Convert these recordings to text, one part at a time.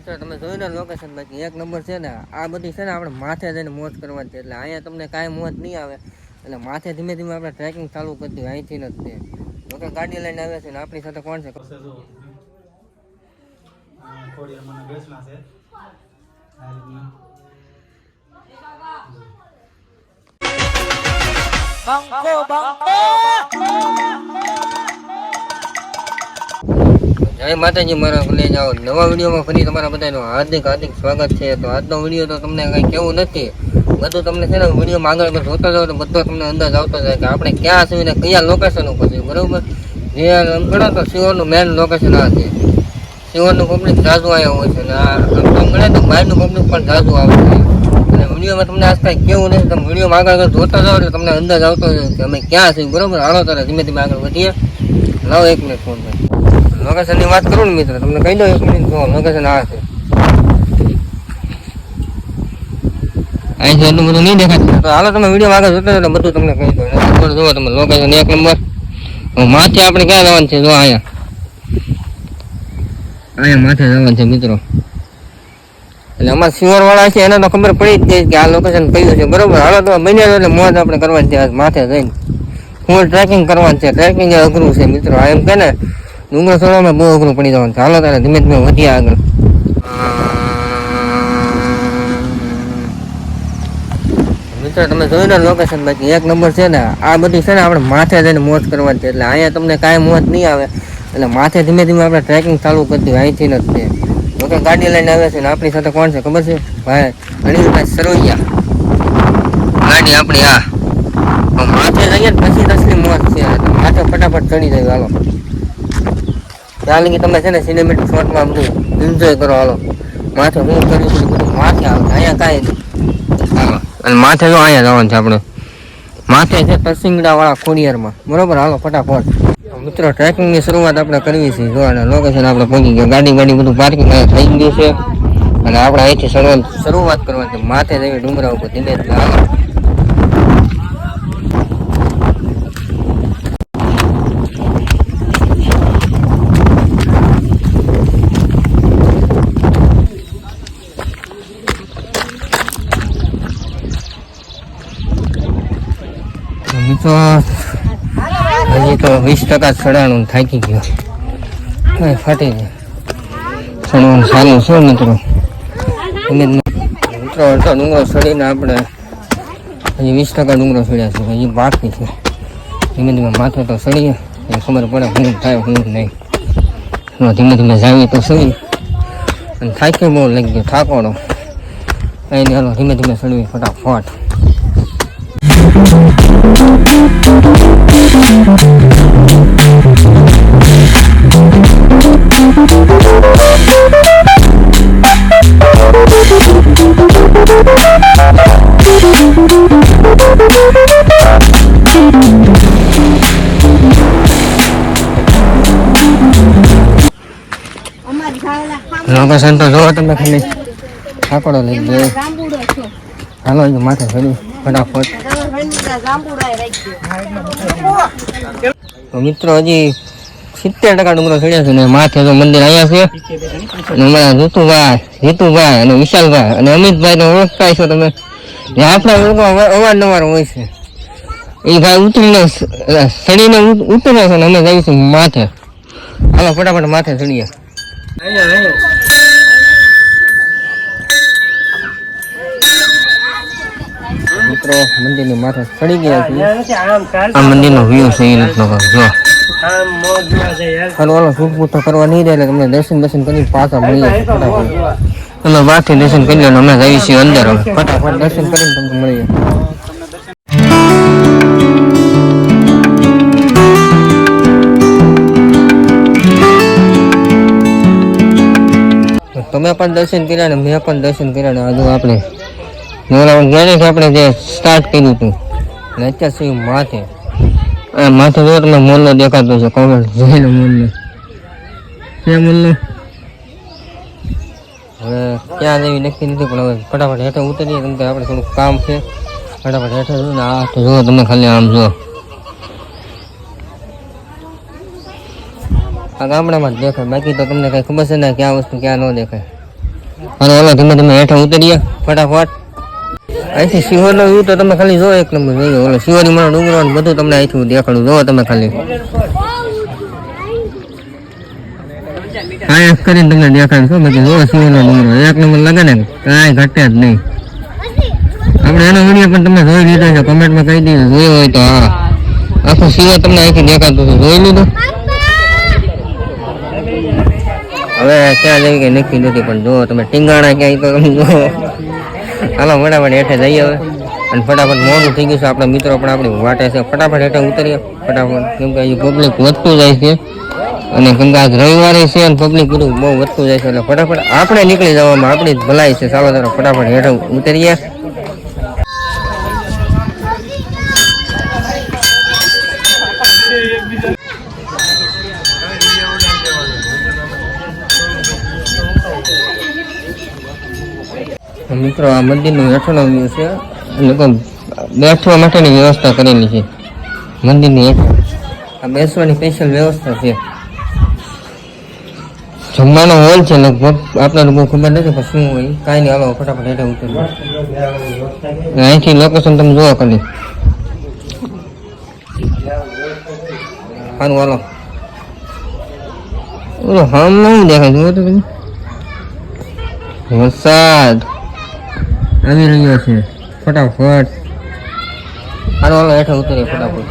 મિત્રો તમે જોયું ને લોકેશન બાકી એક નંબર છે ને આ બધી છે ને આપણે માથે જઈને મોજ કરવાની છે એટલે અહીંયા તમને કાંઈ મોજ નહીં આવે એટલે માથે ધીમે ધીમે આપણે ટ્રેકિંગ ચાલુ કરી દઈએ અહીંથી જ તે લોકો ગાડી લઈને આવ્યા છે ને આપણી સાથે કોણ છે જય માતાજી મારા લઈ જાઓ નવા વિડીયોમાં ફરી તમારા બધાનું હાર્દિક સ્વાગત છે તો આજનો વિડીયો તો તમને કંઈ કેવું નથી બધું તમને છે ને વિડીયોમાં આગળ જોતા જાઓ તો બધો તમને અંદાજ આવતો જાય કે આપણે ક્યાં છીએ ને કયા લોકેશન ઉપર છે બરાબર જે ગણો તો શિવરનું મેન લોકેશન આ છે શિવરનું પબ્લિક ઝાઝુ આવ્યા હોય છે ને આ ગણે તો બહારનું પબ્લિક પણ ઝાઝુ આવે છે અને વિડીયોમાં તમને આજ કાંઈ કેવું નથી તમે વિડીયોમાં આગળ જોતા જાઓ એટલે તમને અંદાજ આવતો હોય કે અમે ક્યાં છીએ બરાબર હાલો તારે ધીમે ધીમે આગળ વધીએ લાવો એક મિનિટ ફોન ભાઈ લોકેશનની વાત કરું ને મિત્ર તમને કહી દો એક મિનિટ જો લોકેશન આ છે અહીંથી એટલું બધું નહીં દેખાતું તો હાલો તમે વિડીયો આગળ જોતા એટલે બધું તમને કહી દો જુઓ તમે લોકેશન એક નંબર માથે આપણે ક્યાં જવાનું છે જો અહીંયા માથે જવાનું છે મિત્રો એટલે અમારા સિવર વાળા છે એને તો ખબર પડી જ ગઈ કે આ લોકેશન કયું છે બરોબર હાલો તો બન્યા એટલે મોજ આપણે કરવાની છે માથે જઈને ફૂલ ટ્રેકિંગ કરવાનું છે ટ્રેકિંગ અઘરું છે મિત્રો આ એમ કે ને ડુંગર ચડવામાં બહુ અઘરું પડી જવાનું છે હાલો તારે ધીમે ધીમે વધીએ આગળ મિત્રો તમે જોયું ને લોકેશન બાકી એક નંબર છે ને આ બધી છે ને આપણે માથે જઈને મોજ કરવાની છે એટલે અહીંયા તમને કાંઈ મોજ નહીં આવે એટલે માથે ધીમે ધીમે આપણે ટ્રેકિંગ ચાલુ કરી દઈએ અહીંથી જ તે લોકો ગાડી લઈને આવ્યા છે ને આપણી સાથે કોણ છે ખબર છે ભાઈ અનિલભાઈ સરવૈયા ગાડી આપણી આ માથે જઈએ ને પછી દસની મોજ છે માથે ફટાફટ ચડી જાય હાલો ત્યાં લગી તમે છે ને સિનેમેટિક શોટમાં બધું એન્જોય કરો હાલો માથે હું કર્યું છું બધું માથે આવે અહીંયા કાંઈ નહીં હાલો અને માથે જો અહીંયા જવાનું છે આપણે માથે છે તરસિંગડા વાળા ખોડિયારમાં બરોબર હાલો ફટાફટ મિત્રો ટ્રેકિંગની શરૂઆત આપણે કરવી છે જો અને લોકેશન આપણે પહોંચી ગયો ગાડી બધું પાર્કિંગ થઈ ગયું છે અને આપણે અહીંથી શરૂઆત કરવાની છે માથે જઈએ ડુંગરા ઉપર ધીમે ધીમે હાલો હજી તો 20% ચડાણું થાકી ગયો કઈ ફાટી જાય ચડવાનું સારું છે મિત્રો મિત્રો અડધો ડુંગરો ચડીને આપણે હજી 20% ડુંગરો ચડ્યા છે હજી બાકી છે ધીમે ધીમે માથે તો ચડીએ એ ખબર પડે શું થાય શું નહીં ધીમે ધીમે જાવીએ તો ચડી અને થાકી બહુ લાગી ગયો થાકોડો કંઈ નહીં હાલો ધીમે ધીમે ચડવી ફટાફટ લોકેશન તો જોવો તમે ખાલી થાકોડો લઈ ગયો હાલો માથે ચડી ફટાફટ મિત્રો હજી 70% ડુંગરો ચડ્યા છે ને માથે તો મંદિર અહીંયા છે અને અમારા જીતુભાઈ અને વિશાલભાઈ અને અમિતભાઈ ને ઓળખતા છો તમે આપણા લોકો અવારનવાર હોય છે એ ભાઈ ઉતરીને ચડીને ઉતરે છે ને અમે જઈશું માથે હાલો ફટાફટ માથે ચડીએ મિત્રો મંદિરની માથે ચડી ગયા છે આ મંદિરનો વ્યૂ છે એ રીતનો જો હાલો સુખપૂઠો કરવા નહીં દે એટલે તમને દર્શન કરીને પાછા મળીએ તમે બહારથી દર્શન કરી લો અમે જઈએ છીએ અંદર ફટાફટ દર્શન કરીને તમને મળીએ તમે પણ દર્શન કર્યા ને મેં પણ દર્શન કર્યા ને હજુ આપણે આપણે જે સ્ટાર્ટ કર્યું હતું અને અત્યારે શું માથે જો તમે મોલ્લો દેખાતો છે કોમેન્ટ જોઈને મોલ્લો ક્યાં મોલ્લો હવે ક્યાં જેવી નક્કી નથી પણ હવે ફટાફટ હેઠે ઉતરીએ કેમ કે આપણે થોડુંક કામ છે ફટાફટ હેઠે જો ને આ તો જુઓ તમે ખાલી આમ જો આ ગામડામાં જ દેખાય બાકી તો તમને કઈ ખબર છે ને ક્યાં વસ્તુ ક્યાં ન દેખાય અને ઓલો ધીમે ધીમે હેઠે ઉતરીએ ફટાફટ. અહીંથી સિંહોરનો વ્યૂ તો તમે ખાલી જો એક નંબર જોઈએ. ઓલો શિવરી માનો ડુંગરો બધું તમને અહીંથી દેખાડું. જોવો તમે ખાલી આ કરીને તમને દેખાડું છો. બાકી જો શિવરનો ડુંગરો એક નંબર લાગે ને કાંઈ ઘટે જ નહીં. આપણે એનો વિડીયો પણ તમે જોઈ લીધો છે, કમેન્ટમાં કહી દીધું જોયો હોય તો. હા, આખું શિવ તમને અહીંથી દેખાતું હતું, જોઈ લીધું. હવે ક્યાં જવી કઈ નક્કી નથી, પણ જો તમે ટીંગાણા ક્યાંય તો તમે જો. હાલો ફટાફટ હેઠે જઈએ હવે. અને ફટાફટ મોડું થઈ ગયું છે, આપણા મિત્રો પણ આપણી વાટે છે. ફટાફટ હેઠે ઉતરીએ ફટાફટ, કેમ કે હજી પબ્લિક વધતું જાય છે. અને કેમ કે આજ રવિવારે છે અને પબ્લિક બધું બહુ વધતું જાય છે, એટલે ફટાફટ આપણે નીકળી જવામાં આપણી જ ભલાઈ છે. ચાલો ચાલો ફટાફટ હેઠે ઉતરીએ. મિત્રો આ મંદિરનો હેઠળનો વ્યૂ છે, લોકો બેસવા માટેની વ્યવસ્થા કરેલી છે મંદિરની હેઠળ. આ બેસવાની સ્પેશિયલ વ્યવસ્થા છે. જમવાનો હોલ છે લગભગ, આપણને બહુ ખબર નથી પણ શું હોય કાંઈ નહીં. હાલો ફટાફટ હેઠે ઉતરીએ. અહીંથી લોકેશન તમે જોવો ખાલી. સારું હાલો. ઓલો હમ નહીં દેખાય, જુઓ તો તમે. વરસાદ આવી રહ્યો છે ફટાફટ. હાલો હાલો હેઠે ઉતરીએ ફટાફટ.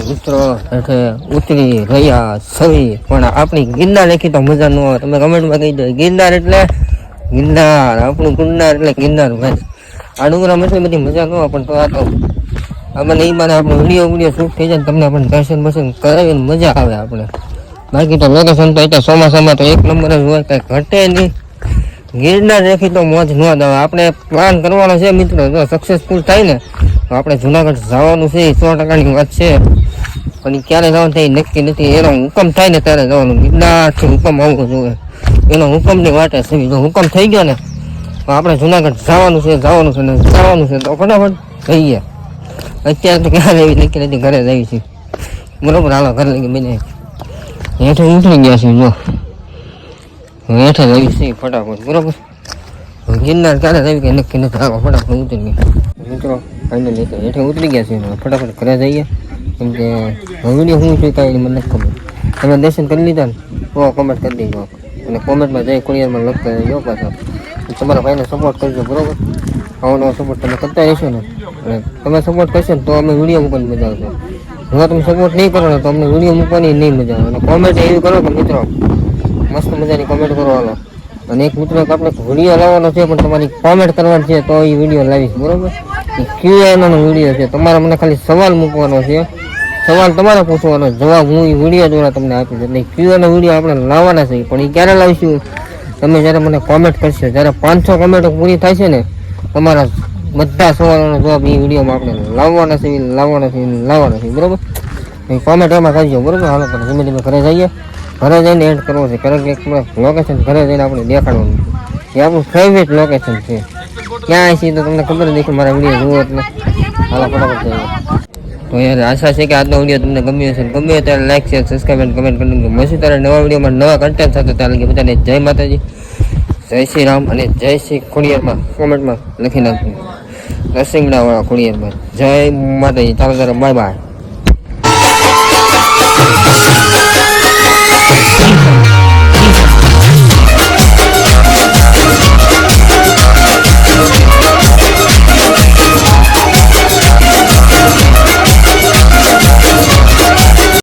મિત્રો હેઠે ઉતરી રહ્યા સવી, પણ આપણી ગિરનાર લેખી તો મજા ન આવે. તમે કમેન્ટમાં કહી દો ગિરનાર એટલે ગિરનાર, આપણું ગિરનાર એટલે ગિરનાર ભાઈ. આ ડુંગરામાં એટલી બધી મજા ન આવે, પણ તો આ તો આપણને એ બાને આપણો વિડીયો શૂટ થઈ જાય, તમને પણ દર્શન બર્શન કરાવીને મજા આવે આપણે. બાકી તો લોકેશન તો એટલે ચોમાસામાં તો એક નંબર જ હોય, કાંઈ ઘટે નહીં. ગિરનાર દેખી તો મોજ ન આવે. આપણે પ્લાન કરવાનો છે મિત્રો, જો સક્સેસફુલ થાય ને તો આપણે જુનાગઢ જવાનું છે, 100%ની વાત છે. પણ એ ક્યારે જવાનું થાય નક્કી નથી. એનો હુકમ થાય ને ત્યારે જવાનું. ગિરનારથી હુકમ આવવો જોઈએ, એનો હુકમની વાટે છે. જો હુકમ થઈ ગયો ને તો આપણે જુનાગઢ જવાનું છે, જવાનું છે ને જવાનું છે, તો ફટાફટ જઈએ. અત્યારે તો ક્યારે એવી નક્કી નથી, ઘરે જઈએ છીએ બરોબર. હાલો ઘરે લઈ બને હેઠે ઉતરી ગયા છે, જો હેઠે જઈએ છીએ ફટાફટ બરોબર. ગિરનાર ક્યારે જવી કંઈ નક્કી નથી. હાલો ફટાફટ ઉતરી ગયા મિત્રો. ફાઇનલી હેઠે ઉતરી ગયા છે, ફટાફટ ઘરે જઈએ. કેમ કે વિડીયો શું છે કાંઈ મને નથી ખબર. તમે દર્શન કરી લીધા ને તો કોમેન્ટ કરી દેજો, અને કોમેન્ટમાં જય ખોડિયારમાં લખતા રહેજો પાછા. તમારા ભાઈને સપોર્ટ કરજો બરોબર. આવો નવો સપોર્ટ તમે કરતા રહેશો ને, અને તમે સપોર્ટ કરશો ને તો અમે વિડીયો મૂકવાની મજા આવશે. જો તમે સપોર્ટ નહીં કરો ને તો અમને વિડીયો મૂકવાની નહીં મજા આવે. અને કોમેન્ટ એવી કરો કે મિત્રો મસ્ત મજાની કોમેન્ટ કરો. હાલો, અને એક મિત્રો આપણે વિડીયો લાવવાનો છે, પણ તમારી કોમેન્ટ કરવાની છે તો એ વિડીયો લાવીશ બરોબર. Q&A નો વિડીયો છે, તમારે મને ખાલી સવાલ મૂકવાનો છે, સવાલ તમારે પૂછવાનો, જવાબ હું એ વિડીયો દ્વારા તમને આપીશ. એટલે Q&A વિડીયો આપણે લાવવાના છે, પણ એ ક્યારે લાવીશું તમે જ્યારે મને કોમેન્ટ કરશો. જ્યારે 500 કોમેન્ટો પૂરી થાય છે ને, તમારા બધા સવાલોનો જવાબ એ વિડીયોમાં આપણે લાવવાના છે બરોબર. કોમેન્ટ એમાં કરજો બરોબર. હાલો તો ધીમે ધીમે ઘરે જઈએ. ઘરે જઈને એડ કરવો છે, કારણ કે એક લોકેશન ઘરે જઈને આપણે દેખાડવાનું છે. એ આપણું ફેવરેટ લોકેશન છે. ક્યાં છે તો તમને ખબર નથી, મારા વિડીયો જુઓ એટલે. હાલો ફટાફટ જઈએ. તો યાર આશા છે કે આજનો વિડીયો તમને ગમ્યો હશે. ગમ્યો ત્યારે લાઈક શેર સબસ્ક્રાઈબ અને કમેન્ટ કરી દો. મળશું ત્યારે નવા વિડીયોમાં નવા કન્ટેન્ટ સાથે. ત્યારે બધાને જય માતાજી, જય શ્રી રામ અને જય શ્રી ખોડિયારમાં કોમેન્ટમાં લખી નાખજો. રસિંગડાવાળા ખોડિયારમાં જય માતાજી. ચાલો ત્યારે બાય બાય.